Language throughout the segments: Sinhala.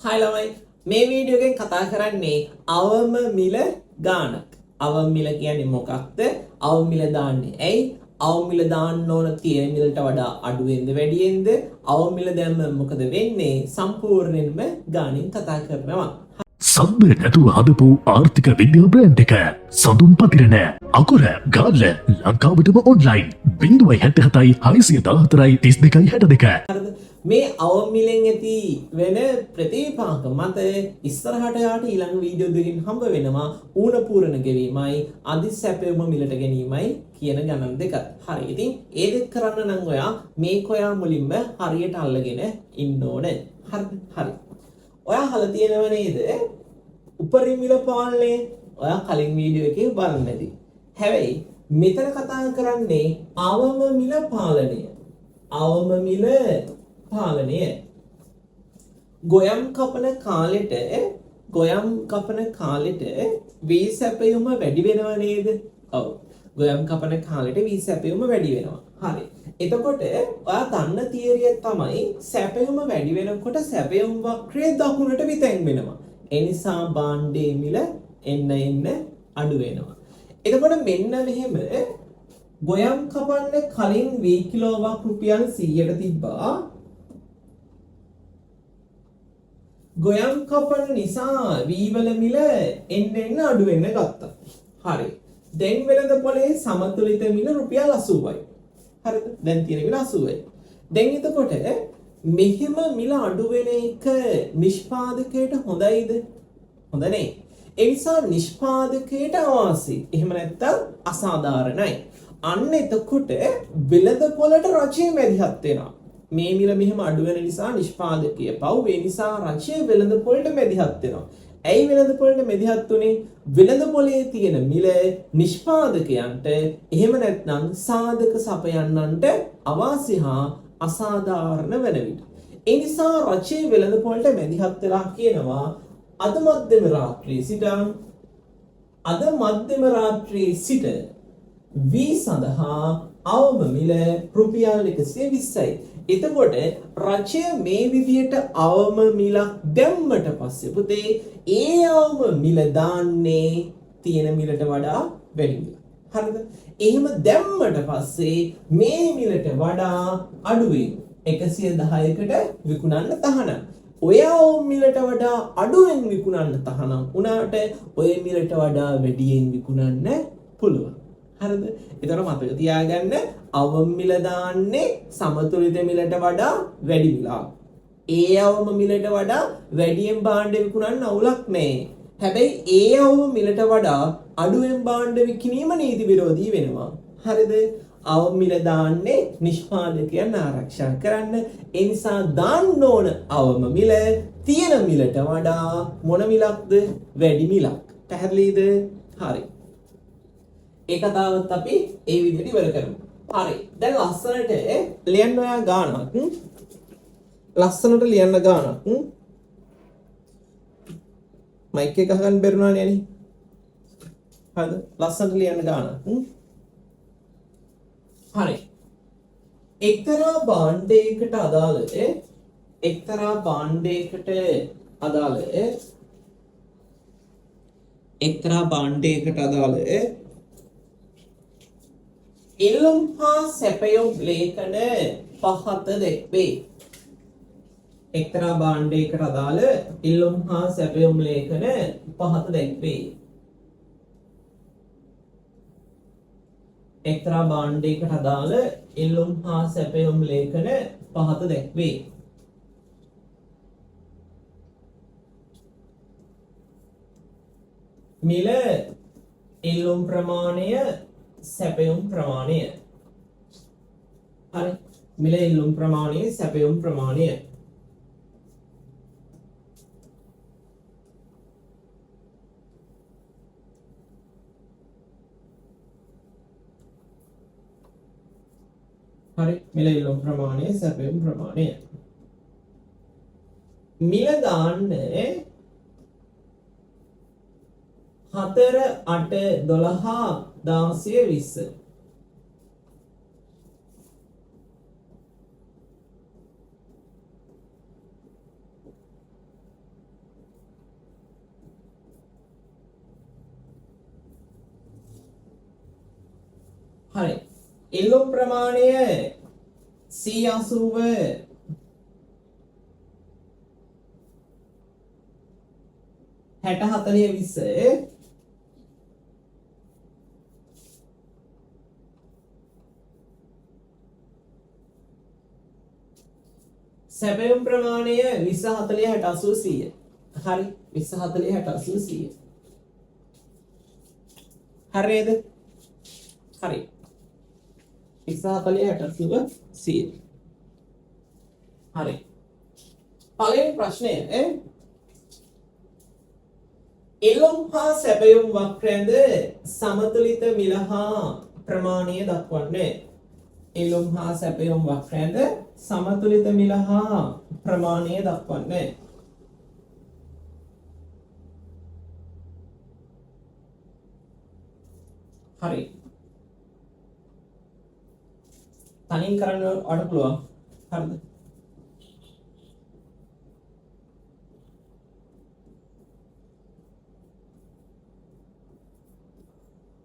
හයි ළමයි මේ වීඩියෝ එකෙන් කතා කරන්නේ අවම මිල ගානක්. අවම මිල කියන්නේ මොකක්ද? අවම මිල දාන්නේ ඇයි? අවම මිල දාන්න ඕන තියෙන මිලට වඩා අඩු වෙනද වැඩි වෙනද? අවම මිල දැම්ම මොකද වෙන්නේ? සම්පූර්ණයෙන්ම ගානින් කතා කරනවා. සම්බ නැතුව හදපු ආර්ථික විද්‍යා බ්‍රෑන්ඩ් එක සඳුන් පතිරණ අකුර ගාල්ල ලංකාවටම ඔන්ලයින් 0.77 මේ අවම මිලෙන් ඇති වෙන ප්‍රතිපාක මත ඉස්සරහට යාට ඊළඟ වීඩියෝ දෙකකින් හම්බ වෙනවා ඌණ පූරණ ගෙවීමයි අධිසැපයම මිලට ගැනීමයි කියන ගණන් දෙක. හරි. ඉතින් ඒ දෙක කරන්න නම් ඔයා මේක ඔයා මුලින්ම හරියට අල්ලගෙන ඉන්න ඕනේ. හරිද? හරි. ඔයා අහලා තියෙනව නේද? උපරිම මිල පාලනය ඔයා කලින් වීඩියෝ එකේ බලන්න ඇති. හැබැයි මෙතන කතා කරන්නේ අවම මිල පාලනය. අවම මිල පාලනය. ගොයම් කපන කාලෙට වී සැපයුම වැඩි වෙනව නේද? ඔව්. ගොයම් කපන කාලෙට වී සැපයුම වැඩි වෙනවා. හරි. එතකොට ඔයා දන්න තියරිය තමයි සැපයුම වැඩි වෙනකොට සැපයුම් වක්‍රය දකුණට විතැන් වෙනවා. ඒ නිසා භාණ්ඩයේ මිල එන්න අඩු වෙනවා. එතකොට මෙන්න මෙහෙම ගොයම් කපන්න කලින් වී කිලෝවක් රුපියල් 100ට තිබ්බා. ගොයම් කපන නිසා වී වල මිල එන්න අඩු වෙන්න ගත්තා. හරි. දැන් වෙළඳ පොලේ සමතුලිත මිල රුපියල් 80යි. හරිද? දැන් තියෙන මිල 80යි. දැන් එතකොට මෙහෙම මිල අඩු වෙන එක නිෂ්පාදකයට හොඳයිද? හොඳ නෑ. ඒ නිසා නිෂ්පාදකයට අවාසි. එහෙම නැත්නම් අසාධාරණයි. අන්න එතකොට වෙළඳ පොලට රජය මැදිහත් වෙනවා. මේ මිල මෙහෙම අඩු වෙන නිසා නිෂ්පාදකය පව්. ඒ නිසා රජය වෙළඳ පොලට මැදිහත් වෙනවා. ඇයි වෙළඳ පොලට මැදිහත් උනේ? වෙළඳ පොලේ තියෙන මිල නිෂ්පාදකයන්ට එහෙම නැත්නම් සාධක සපයන්නන්ට අවාසි හා අසාධාරණ වෙන විට. ඒ නිසා රජයේ වෙළඳ පොලට මැදිහත් වෙලා කියනවා අද මධ්‍යම රාත්‍රියේ සිට වී සඳහා අවම මිල රුපියල් 120යි. එතකොට රජය මේ විදියට අවම මිලක් දැම්මට පස්සේ පුතේ ඒ අවම මිල දාන්නේ තියෙන මිලට වඩා වැඩි මිලක්. හරිද? එහෙම දැම්මට පස්සේ මේ මිලට වඩා අඩුවෙන් 110කට විකුණන්න තහනම්. ඔය අවම මිලට වඩා අඩුවෙන් විකුණන්න තහනම් උනාට ඔය මිලට වඩා වැඩියෙන් විකුණන්න පුළුවන්. හරිද? ඒතර මතක තියාගන්න අවම මිල දාන්නේ සමතුලිත මිලට වඩා වැඩි මිලක්. ඒ අවම මිලට වඩා වැඩියෙන් භාණ්ඩ විකුණන්න අවුලක් නැහැ. හැබැයි ඒ අවම මිලට වඩා අඩුවෙන් භාණ්ඩ විකිණීම නීති විරෝධී වෙනවා. හරිද? අවම මිල දාන්නේ නිෂ්පාදකයන් ආරක්ෂා කරන්න. ඒ නිසා දාන්න ඕන අවම මිල තියෙන මිලට වඩා මොන මිලක්ද? වැඩි මිලක්. පැහැදිලිද? හරි. ඒ කතාවත් අපි ඒ විදිහට ඉවර කරමු. හරි. දැන් ලස්සනට ලියන්න ඔයා ගානක්. ලස්සනට ලියන්න ගානක්. මයික් එක ගහගන්න බැරුණානේ අනේ. හරිද? ලස්සනට ලියන්න ගානක්. හරි. එක්තරා භාණ්ඩයකට අදාළ ඉල්ලුම් හා සැපයුම් ලේඛන පහත දැක්වේ. එක්තරා භාණ්ඩයකට අදාළ ඉල්ලුම් හා සැපයුම් ලේඛන පහත දැක්වේ. එක්තරා භාණ්ඩයකට අදාළ ඉල්ලුම් හා සැපයුම් ලේඛන පහත දැක්වේ. මිල ඉල්ලුම් ප්‍රමාණය සැපයුම් ප්‍රමාණය. හරි. මිල ඉල්ලුම් ප්‍රමාණය සැපයුම් ප්‍රමාණය. හරි. මිල ඉල්ලුම් ප්‍රමාණය සැපයුම් ප්‍රමාණය. මිල දාන්නේ 4 8 12 16 20. හරි. ඉල්ලුම් ප්‍රමාණය 180 60 40 20 සැපයුම් ප්‍රමාණය 20 40 60 80 100. හරි 20 40 60 80 100. හරිද? හරි 20 40 60 80 100. හරි. පළවෙනි ප්‍රශ්නය ඉල්ලුම් හා සැපයුම් වක්‍රයද සමතුලිත මිල හා ප්‍රමාණය දක්වන්නේ. ඉල්ලුම් හා සැපයුම් වක්‍රයද සමතුලිත මිල හා ප්‍රමාණය දක්වන්නේ. හරි. තනින් කරන්න ඔයාලට පුළුවන්. හරිද?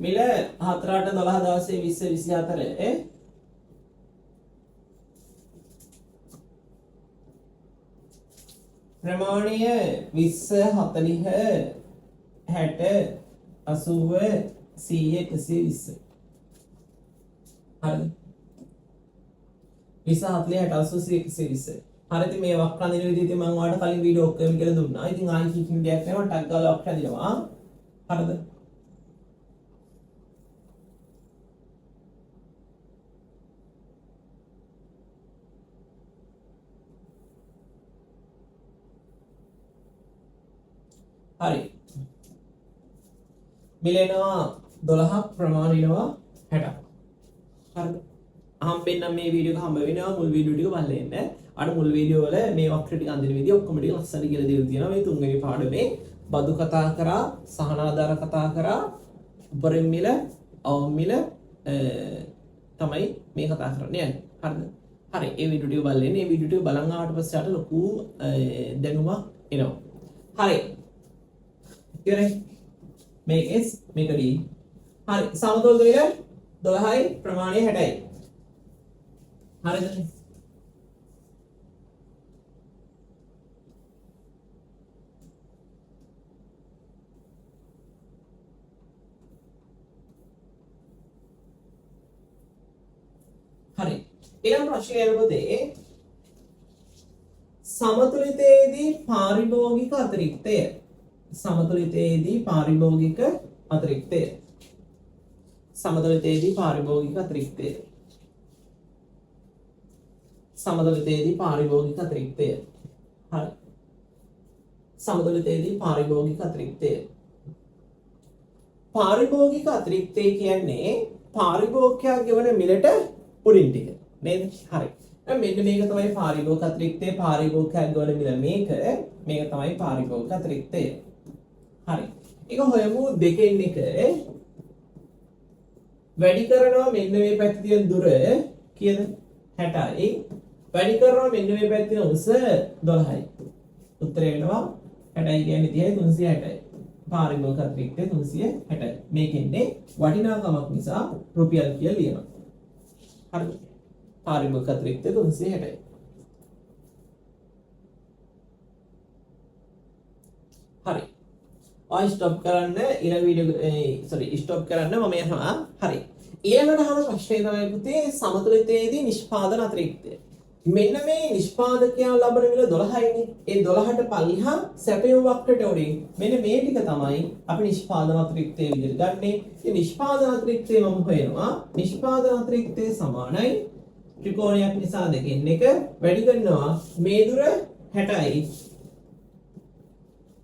මිල 4 8 12 16 20 24 ප්‍රමාණය 20 40 60 80 100 120. හරිද? 20 40 60 80 120. හරිද? මේ වක්‍ර අඳින විදිහ ඉතින් මම ඔයාලට කලින් වීඩියෝ ඔක්කොම කියලා දුන්නා. ඉතින් ආයි කිසිම දෙයක් නැහැ. මම ටග් ගාලා වක්‍ර අඳිනවා. හරිද? හරි. මිලෙනවා 12ක් ප්‍රමාණිනවා 60ක්. හරිද? හම්බෙන්න මේ වීඩියෝ එක හම්බ වෙනවා මුල් වීඩියෝ ටික බලලා ඉන්න. අර මුල් වීඩියෝ වල මේ වක්‍ර ටික අඳින විදිය ඔක්කොම ටික ලස්සන කියලා දීලා තියෙනවා. මේ තුන්වෙනි පාඩමේ බදු කතා කරා, සහනාධාර කතා කරා, උපරිම මිල, අවම මිල තමයි මේ කතා කරන්නේ යන්නේ. හරිද? හරි. මේ වීඩියෝ ටික බලලා ඉන්න. මේ වීඩියෝ ටික බලන් ආවට පස්සේ ආට ලොකු දැනුමක් එනවා. හරි. ඉවරයි. මේක S මේක D. හරි. සමතෝලිත මිල 12යි ප්‍රමාණය 60යි. හරිද? හරි. ඊළඟ ප්‍රශ්නය එනකොටේ සමතුලිතයේදී පාරිභෝගික අතිරික්තය. සමතුලිතයේදී පාරිභෝගික අතිරික්තය. සමතුලිතයේදී පාරිභෝගික අතිරික්තය. සමතුලිතයේදී පාරිභෝගික අතිරික්තය. හරි. සමතුලිතයේදී පාරිභෝගික අතිරික්තය. පාරිභෝගික අතිරික්තය කියන්නේ පාරිභෝගිකයා ගෙවන මිලට උඩින් ටික නේද? හරි. දැන් මෙන්න මේක තමයි පාරිභෝගික අතිරික්තය. පාරිභෝගිකයා ගෙවන මිල මේක තමයි පාරිභෝගික අතිරික්තය. හරි. ඒක හොයමු දෙකෙන් එක වැඩි කරනවා මෙන්න මේ පැත්තේ තියෙන දුර කීයද? 60යි. වැඩි කරනවා මෙන්න මේ පැත්තේ තියෙන උස 12යි. උත්තරය වෙනවා 60යි කියන්නේ 30යි 360යි. පාරිභෝගික අතිරික්තය 360යි. මේකෙන්නේ වටිනාකමක් නිසා රුපියල් කියලා ලියනවා. හරිද? පාරිභෝගික අතිරික්තය 360යි. හරි. ආයි ස්ටොප් කරන්න ඊළඟ වීඩියෝ ස්ටොප් කරන්න මම යනවා. හරි. ඊළඟට අහන ප්‍රශ්නේ තමයි පුතේ සමතුලිතයේදී නිෂ්පාදන අතිරික්තය. මෙන්න මේ නිෂ්පාදකයා ලබන මිල 12යිනේ. ඒ 12ට පල්ලිහා සැපයුම් වක්‍රයට උඩින් මෙන්න මේ ටික තමයි අපි නිෂ්පාදන අතිරික්තය විදිහට ගන්නෙ. ඉතින් නිෂ්පාදන අතිරික්තය මම හොයනවා. නිෂ්පාදන අතිරික්තය සමානයි ත්‍රිකෝණයක් නිසා දෙකෙන් එක වැඩි කරනවා මේ දුර 60යි.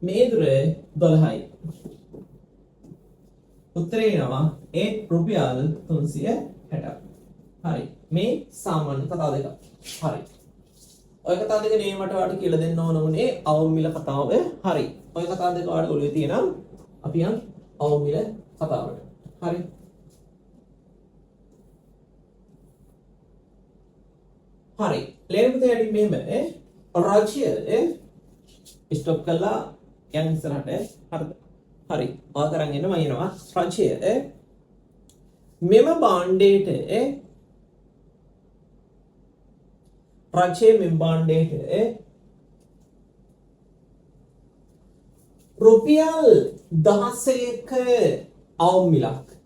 මේ දුර 12යි. උත්තරේ එනවා රුපියල් 360ක්. හරි. මේ සාමාන්‍ය කතා දෙක. හරි. ඔය කතා දෙක නේ මට ඔයාලට කියලා දෙන්න ඕන උනේ අවම මිල කතාව. හරි. ඔය කතා දෙක ඔයාලට ඔළුවේ තියෙනම් අපි යන් අවම මිල කතාවට. හරි. හරි. ලේනපතේ යටින් මෙහෙම රාජ්‍ය ස්ටොප් කළා යන් ඉස්සරහට. හරිද? හරි. ඔය කරන් එන්න මම එනවා. රාජ්‍ය මෙම භාණ්ඩයට රජයේ මෙම භාණ්ඩයට රුපියල් 16ක අවම මිලක්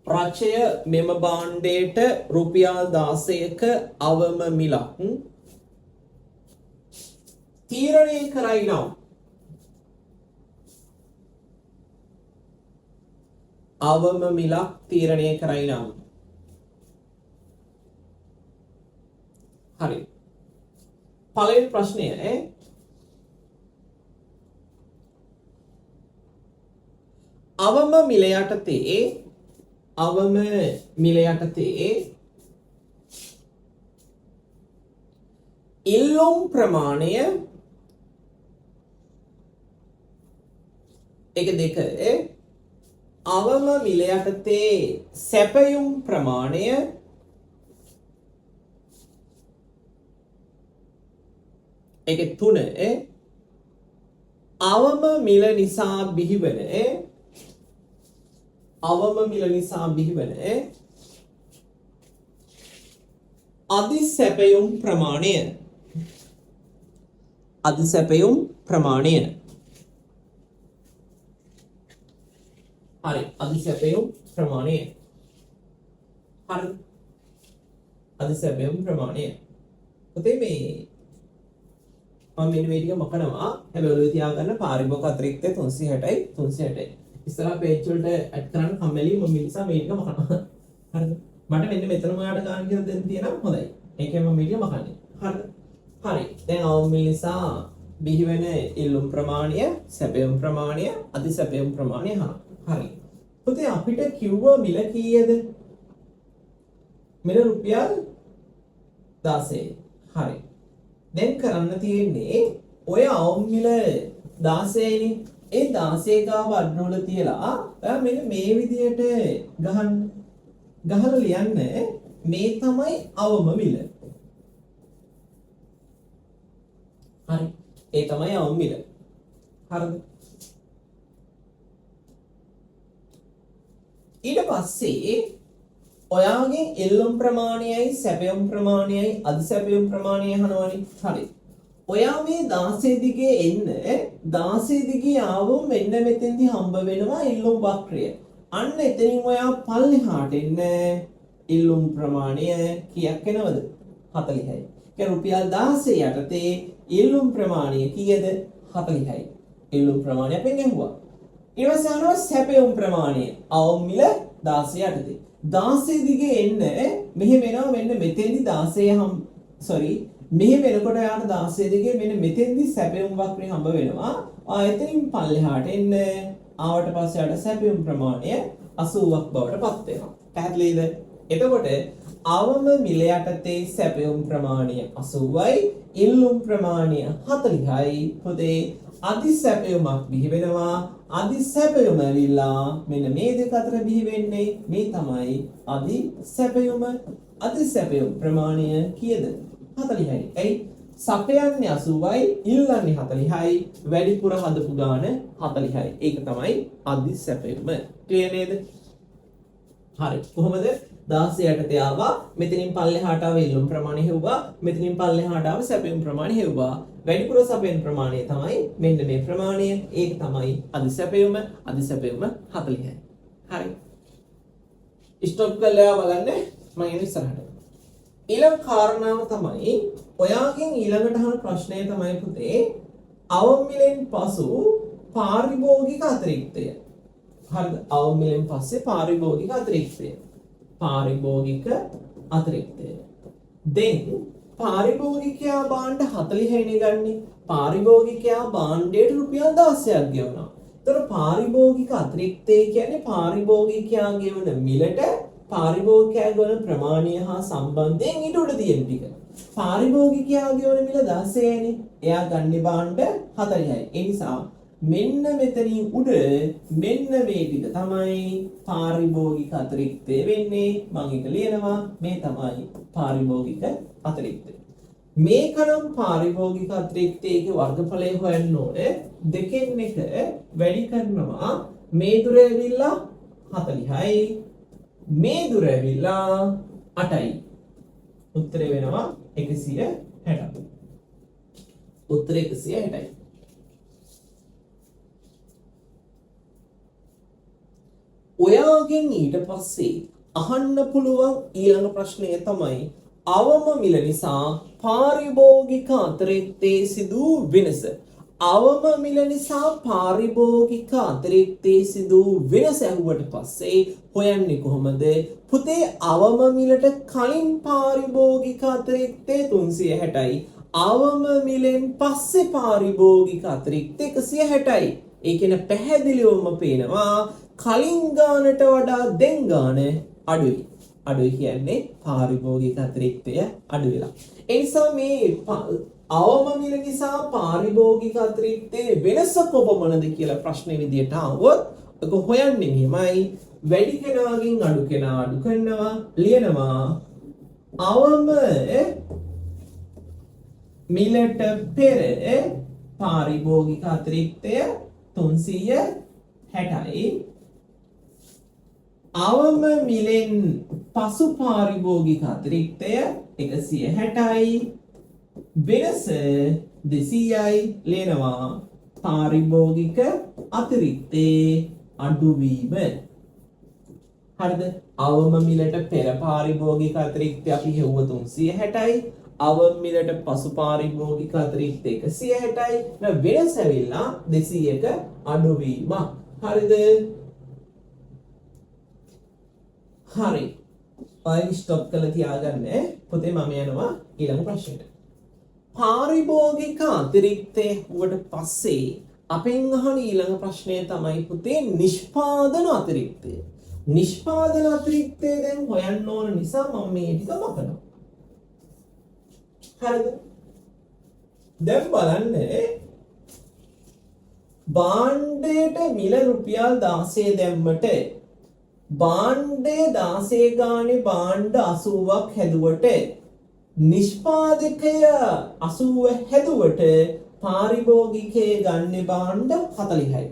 රජය මෙම භාණ්ඩයට රුපියල් 16ක අවම මිලක් තීරණය කරයි නම් අවම මිලක් තීරණය කරයි නම් හරි පළවෙනි ප්‍රශ්නය අවම මිල යටතේ ඉල්ලුම් ප්‍රමාණය එක දෙක අවම මිල යටතේ සැපයුම් ප්‍රමාණය එක තුන අවම මිල නිසා බිහිවන අධිසැපයුම් ප්‍රමාණය හරි අධිසැපයුම් ප්‍රමාණය පුතේ මේ මම මෙන්න මේ ටික මකනවා හැබැයි ඔළුවේ තියාගන්න පාරිභෝගික අතිරික්තය 360යි 360යි ඉස්සරහ පේජ් වලට ඇඩ් කරන්න කම්මැලි මම නිසා මේ ටික මකනවා හරිද මට මෙන්න මෙතන ඔයාලට ගන්න කියලා දෙන්න තියෙනවා හොඳයි ඒකෙන් මම මේ ටික මකන්නේ හරිද හරි දැන් අවම මිල නිසා බිහි වෙන ඉල්ලුම් ප්‍රමාණය සැපයුම් ප්‍රමාණය අධිසැපයුම් ප්‍රමාණය හරි පුතේ අපිට කිව්ව මිල කීයද මිල රුපියල් 16 හරි දැන් කරන්න තියෙන්නේ ඔය අවම මිල 16 නේ ඒ 16 ගාව අඩනවල තියලා ඔයා මෙන්න මේ විදියට ගහලා ලියන්න මේ තමයි අවම මිල හරි ඒ තමයි අවම මිල හරිද ඊට පස්සේ ඔයාගේ ඉල්ලුම් ප්‍රමාණයයි සැපයුම් ප්‍රමාණයයි අධිසැපයුම් ප්‍රමාණයයි අහනවනේ හරි ඔයා මේ 16 දිගේ එන්න 16 දිගේ ආවොත් මෙන්න මෙතෙන්දි හම්බ වෙනවා ඉල්ලුම් වක්‍රය අන්න එතනින් ඔයා පල්ලෙහාට එන්න ඉල්ලුම් ප්‍රමාණය කීයක් එනවද 40යි ඒ රුපියල් 16 යටතේ ඉල්ලුම් ප්‍රමාණය කීයද 40යි ඉල්ලුම් ප්‍රමාණය අපෙන් ඇහුවා ඊට පස්සේ අහනවා සැපයුම් ප්‍රමාණය අවම මිල 16 යටතේ 16 දිගේ එන්න මෙහෙම එනවා මෙන්න මෙතෙන්දි 16 මෙහෙම එනකොට යාට 16 දිගේ මෙන්න මෙතෙන්දි සැපයුම් වක්‍රය හම්බ වෙනවා එතනින් පල්ලෙහාට එන්න ආවට පස්සේ යාට සැපයුම් ප්‍රමාණය 80ක් බවට පත් වෙනවා පැහැදිලිද එතකොට අවම මිල යටතේ සැපයුම් ප්‍රමාණය 80යි ඉල්ලුම් ප්‍රමාණය 40යි පොතේ අධිසැපයුමක් බිහි වෙනවා අධිසැපයුම ඇවිල්ලා මෙන්න මේ දෙක අතර බිහි වෙන්නේ මේ තමයි අධිසැපයුම් ප්‍රමාණය කීයද 40යි එයි සපයන්නේ 80යි ඉල්ලන්නේ 40යි වැඩිපුර හදපු ගාන 40යි ඒක තමයි අධිසැපයුම ක්ලියර් නේද හරි කොහොමද 16 යටතේ ආවා මෙතනින් පල්ලෙහාට ආව ඉල්ලුම් ප්‍රමාණය හෙව්වා මෙතනින් පල්ලෙහාට ආව සැපයුම් ප්‍රමාණය හෙව්වා වැඩිපුර සැපයුම් ප්‍රමාණය තමයි මෙන්න මේ ප්‍රමාණය ඒක තමයි අධිසැපයුම 40යි හරි ස්ටොප් කරලා බලන්න මම එන ඉස්සරහට ඊළඟ කාරණාව තමයි ඔයාගෙන් ඊළඟට අහන ප්‍රශ්නය තමයි පුතේ අවම මිලෙන් පසු පාරිභෝගික අතිරික්තය හරිද අවම මිලෙන් පස්සේ පාරිභෝගික අතිරික්තය දැන් පාරිභෝගිකයා භාණ්ඩ 40යි නේ ගන්නේ පාරිභෝගිකයා භාණ්ඩයට රුපියල් 16ක් ගෙවනවා. ඒතර පාරිභෝගික අතිරික්තය කියන්නේ පාරිභෝගිකයා ගෙවන මිලට පාරිභෝගිකයා ගෙවන ප්‍රමාණය හා සම්බන්ධයෙන් ඊට උඩ තියෙන ටික. පාරිභෝගිකයා ගෙවන මිල 16යිනේ. එයා ගන්නේ භාණ්ඩ 40යි. ඒ නිසා මෙන්න මෙතනින් උඩ මෙන්න මේ ටික තමයි පාරිභෝගික අතිරික්තය වෙන්නේ. මම ඒක ලියනවා. මේ තමයි පාරිභෝගික අතිරික්තය. මේකනම් පාරිභෝගික අතිරික්තයේ වර්ගඵලය හොයන්න ඕනේ. දෙකෙන් එක වැඩි කරනවා මේ දුර ඇවිල්ලා 40යි මේ දුර ඇවිල්ලා 8යි. උත්තරේ වෙනවා 160. උත්තරේ 160යි. ඔයාගෙන් ඊට පස්සේ අහන්න පුළුවන් ඊළඟ ප්‍රශ්නය තමයි අවම මිල නිසා පාරිභෝගික අතිරික්තයේ සිදු වෙනස. අවම මිල නිසා පාරිභෝගික අතිරික්තයේ සිදු වෙනස ඇහුවට පස්සේ හොයන්නේ කොහොමද? පුතේ අවම මිලට කලින් පාරිභෝගික අතිරික්තය 360යි. අවම මිලෙන් පස්සේ පාරිභෝගික අතිරික්තය 160යි. ඒ කියන්නේ පැහැදිලිවම පේනවා කලින් ගානට වඩා දැන් ගාන අඩුයි. අඩුයි කියන්නේ පාරිභෝගික අතිරික්තය අඩු වෙලා. ඒ නිසා මේ අවම මිල නිසා පාරිභෝගික අතිරික්තයේ වෙනස කොපමණද කියලා ප්‍රශ්නේ විදියට ආවොත් ඔක හොයන්නේ මෙහෙමයි. වැඩි කෙනාගෙන් අඩු කෙනා අඩු කරනවා ලියනවා අවම මිලට පෙර පාරිභෝගික අතිරික්තය 360යි. අවම මිලෙන් පසු පාරිභෝගික අතිරික්තය 160යි. වෙනස 200යි. ලියනවා පාරිභෝගික අතිරික්තයේ අඩුවීම. හරිද? අවම මිලට පෙර පාරිභෝගික අතිරික්තය අපි හෙව්ව 360යි. අවම මිලට පසු පාරිභෝගික අතිරික්තය 160යි. වෙනස ඇවිල්ලා 200ක අඩුවීම. හරිද? හරි. ඔය ස්ටොප් කරලා තියාගන්න. පුතේ මම යනවා ඊළඟ ප්‍රශ්නෙට. පාරිභෝගික අතිරික්තය වුවට පස්සේ අපෙන් අහන ඊළඟ ප්‍රශ්නය තමයි පුතේ නිෂ්පාදන අතිරික්තය. නිෂ්පාදන අතිරික්තය දැන් හොයන්න ඕන නිසා මම මේ ටික මකනවා. හරිද? දැන් බලන්න භාණ්ඩයට මිල රුපියල් 16 දැම්මට භාණ්ඩය 16 ගානේ භාණ්ඩ 80ක් හැදුවට නිෂ්පාදකය 80 හැදුවට පාරිභෝගිකයේ ගන්න භාණ්ඩ 40යි.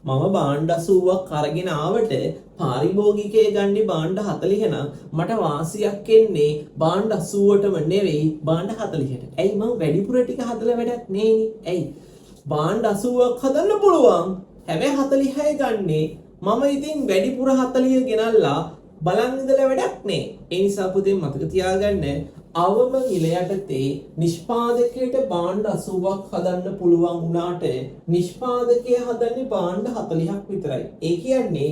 මම භාණ්ඩ 80ක් අරගෙන ආවට පාරිභෝගිකයේ ගන්නේ භාණ්ඩ 40 නම් මට වාසියක් එන්නේ භාණ්ඩ 80ටම නෙවෙයි භාණ්ඩ 40ට. ඇයි මම වැඩිපුර ටික හදලා වැඩක් නෑනේ. ඇයි? භාණ්ඩ 80ක් හදන්න පුළුවන්. හැබැයි 46යි ගන්නේ. මම ඉතින් වැඩිපුර 40 ගෙනල්ලා බලන් ඉඳලා වැඩක් නෑ. ඒ නිසා පුතේ මතක තියාගන්න අවම මිල යටතේ නිෂ්පාදකයට භාණ්ඩ 80ක් හදන්න පුළුවන් වුණාට නිෂ්පාදකයා හදන්නේ භාණ්ඩ 40ක් විතරයි. ඒ කියන්නේ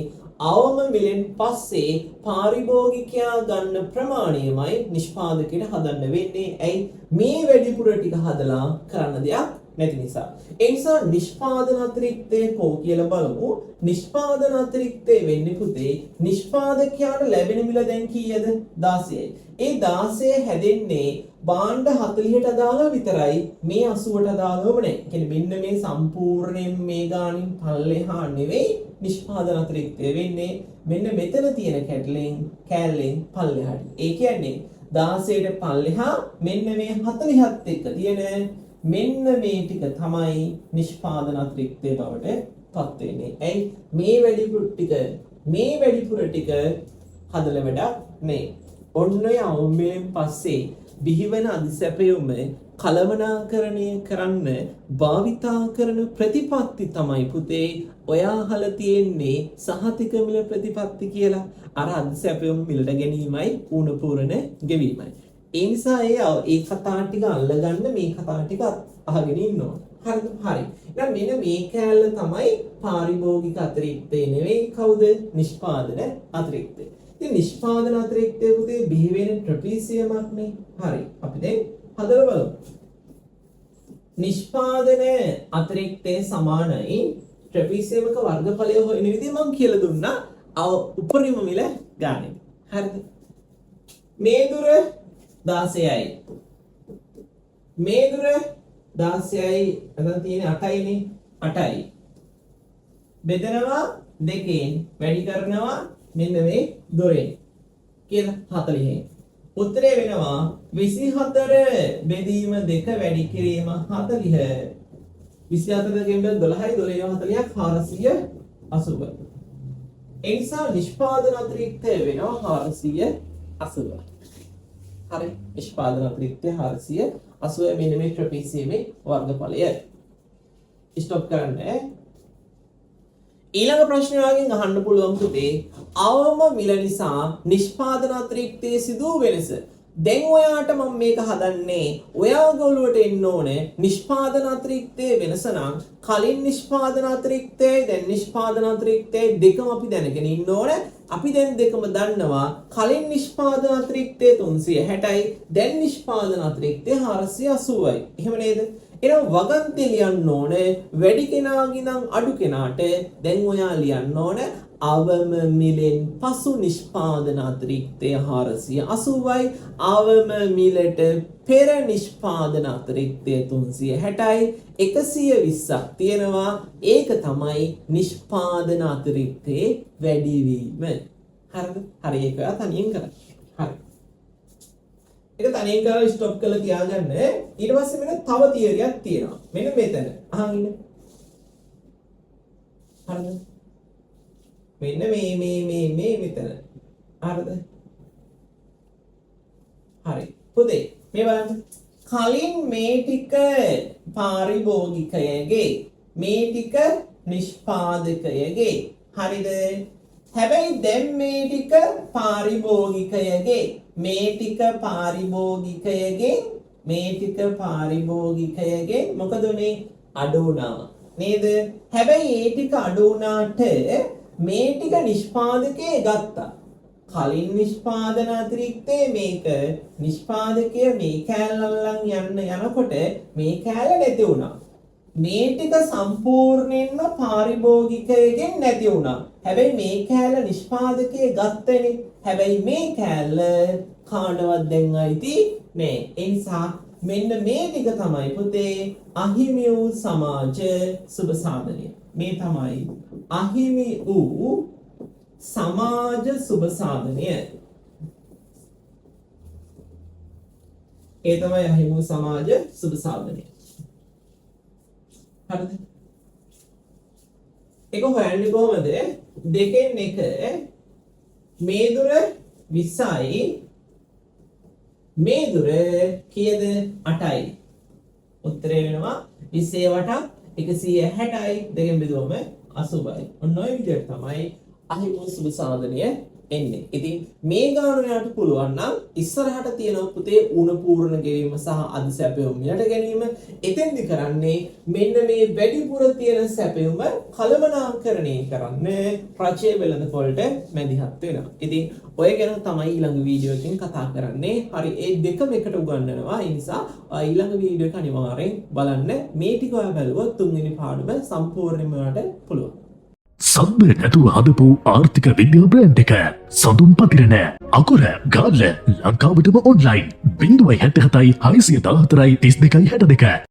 අවම මිලෙන් පස්සේ පාරිභෝගිකයා ගන්න ප්‍රමාණයමයි නිෂ්පාදකයට හදන්න වෙන්නේ. ඇයි? මේ වැඩිපුර ටික හදලා කරන්න දෙයක් නැති නිසා. ඒ නිසා නිෂ්පාදන අතිරික්තය කෝ කියලා බලමු. නිෂ්පාදන අතිරික්තය වෙන්නේ පුතේ නිෂ්පාදකයාට ලැබෙන මිල දැන් කීයද? 16යි. ඒ 16 හැදෙන්නේ භාණ්ඩ 40ට අදාළ විතරයි. මේ 80ට අදාළව නැහැ. කියන්නේ මෙන්න මේ සම්පූර්ණයෙන් මේ ගානින් පල්ලෙහා නෙවෙයි නිෂ්පාදන අතිරික්තය වෙන්නේ. මෙන්න මෙතන තියෙන කැලෙන් පල්ලෙහාට. ඒ කියන්නේ 16ට පල්ලෙහා මෙන්න මේ 40ත් එක්ක තියෙන මෙන්න මේ ටික තමයි නිෂ්පාදන අතිරික්තය බවට පත් වෙන්නේ. ඇයි? මේ වැඩිපුර ටික හදලා වැඩක් නෑ. ඔන්න ඔය අවමෙන් පස්සේ බිහිවන අධිසැපයුම කලමනාකරණය කරන්න භාවිතා කරන ප්‍රතිපත්ති තමයි පුතේ ඔයා අහලා තියෙන්නේ සහතික මිල ප්‍රතිපත්ති කියලා. අර අධිසැපයුම මිලට ගැනීමයි ඌණ පූරණ ගෙවීමයි. ඒ නිසා ඒ කතා ටික අල්ලගන්න මේ කතා ටික අහගෙන ඉන්න ඕන. හරිද? හරි. එහෙනම් මෙන්න මේ කෑල්ල තමයි පාරිභෝගික අතිරික්තය නෙවෙයි කවුද? නිෂ්පාදන අතිරික්තය. ඉතින් නිෂ්පාදන අතිරික්තය පුතේ බිහි වෙන ට්‍රපීසියමක් නේ. හරි. අපි දැන් හදලා බලමු. නිෂ්පාදන අතිරික්තය සමානයි ට්‍රපීසියමක වර්ගඵලය හොයන විදිහ මම කියලා දුන්නා. උපරිම මිල ගානේ. හරිද? මේ දුර 16යි. මේ දුර 16යි. එතන තියෙන 8යිනේ. 8යි. බෙදනවා දෙකෙන් වැඩි කරනවා මෙන්න මේ දොරෙන්. කියලා 40න්. උත්තරේ වෙනවා 24 බෙදීම 2 වැඩි කිරීම 40. 24 දෙකෙන් බෙද 12යි 12 40ක් 480. ඒ නිසා නිෂ්පාදන අතිරික්තය වෙනවා 480. හරි. නිෂ්පාදන අතිරික්තය 480 මෙන්න මේ ට්‍රපීසියමේ වර්ගඵලය. ස්ටොප් කරන්න. ඊළඟ ප්‍රශ්නය වගේ අහන්න පුළුවන් පුතේ අවම මිල නිසා නිෂ්පාදන අතිරික්තයේ සිදු වෙනස. දැන් ඔයාට මම මේක හදන්නේ ඔයාගේ ඔළුවට එන්න ඕනේ නිෂ්පාදන අතිරික්තයේ වෙනස නම් කලින් නිෂ්පාදන අතිරික්තයයි දැන් නිෂ්පාදන අතිරික්තයයි දෙකම අපි දැනගෙන ඉන්න ඕනේ. අපි දැන් දෙකම දන්නවා කලින් නිෂ්පාදන අතිරික්තය 360යි දැන් නිෂ්පාදන අතිරික්තය 480යි. එහෙම නේද? එහෙනම් වගන්ති ලියන්න ඕනේ වැඩි කෙනාගේ නම් අඩු කෙනාට දැන් ඔයා ලියන්න ඕනේ අවම මිලෙන් පසු නිෂ්පාදන අතිරික්තය 480යි අවම මිලට පෙර නිෂ්පාදන අතිරික්තය 360යි 120ක් තියෙනවා ඒක තමයි නිෂ්පාදන අතිරික්තයේ වැඩිවීම. හරිද? හරි ඒක ඔයා තනියෙන් කරන්න. හරි. ඒක තනියෙන් කරලා ස්ටොප් කරලා තියාගන්න. ඊට පස්සේ මෙන්න තව තියරියක් තියෙනවා. මෙන්න මෙතන. අහන් ඉන්න. හරිද? මෙන්න මේ මෙතන. හරිද? හරි. පුතේ මේ බලන්න. කලින් මේ ටික පාරිභෝගිකයගේ මේ ටික නිෂ්පාදකයගේ. හරිද? හැබැයි දැන් මේ ටික පාරිභෝගිකයගේ මේ ටික පාරිභෝගිකයගෙන් මේ ටික පාරිභෝගිකයගෙන් මොකද උනේ අඩු වුණා නේද? හැබැයි ඒ ටික අඩු වුණාට මේ ටික නිෂ්පාදකයේ ගත්තා. කලින් නිෂ්පාදන අතිරික්තේ මේක නිෂ්පාදකය මේ කෑල්ලල්ලන් යන්න යනකොට මේ කෑල්ල නැති වුණා. මේ ටික සම්පූර්ණයෙන්ම පාරිභෝගිකයෙන් නැති වුණා. හැබැයි මේ කෑල්ල නිෂ්පාදකයේ ගත්තනේ. හැබැයි මේ කෑල්ල කාටවත් දැන් අයිති නෑ. ඒ නිසා මෙන්න මේ ටික තමයි පුතේ අහිමි වූ සමාජ සුබ සාධනය. මේ තමයි අහිමි වූ සමාජ සුබ සාධනය. ඒ තමයි අහිමි වූ සමාජ සුබ සාධනය. හරිද? ඒක හොයන්නේ කොහමද? දෙකෙන් එක මේ දුර 20යි මේ දුර කීයද 8යි. උත්තරේ වෙනවා 20 වට 160යි දෙකෙන් බෙදුවම 80යි. ඔන්න ඔය විදිහට තමයි අහිමි සුබ සාධනය එන්නේ. ඉතින් මේ ගාන වලට පුළුවන් නම් ඉස්සරහට තියෙන පුතේ උණ පූර්ණ ගෙවීම සහ අධ සැපයුම් මිලට ගැනීම එතෙන්දි කරන්නේ මෙන්න මේ වැඩිපුර තියෙන සැපයුම කළමනාකරණය කරන්න රචය වෙළඳපොළට මැදිහත් වෙනවා. ඉතින් ඔය ගැන තමයි ඊළඟ වීඩියෝ එකකින් කතා කරන්නේ. හරි ඒ දෙකම එකට උගන්වනවා. ඒ නිසා ඊළඟ වීඩියෝ එක අනිවාර්යෙන් බලන්න. මේ ටික ඔයා බැලුවොත් තුන්වෙනි පාඩම සම්පූර්ණයෙන්ම ඔයාලට පුළුවන්. සබ්බ නැතුව හදපු ආර්ථික විද්‍යා බ්‍රෑන්ඩ් එක සඳුන් පතිරණ අකුර ගාල්ල ලංකාවටම ඔන්ලයින් 077 614 32 62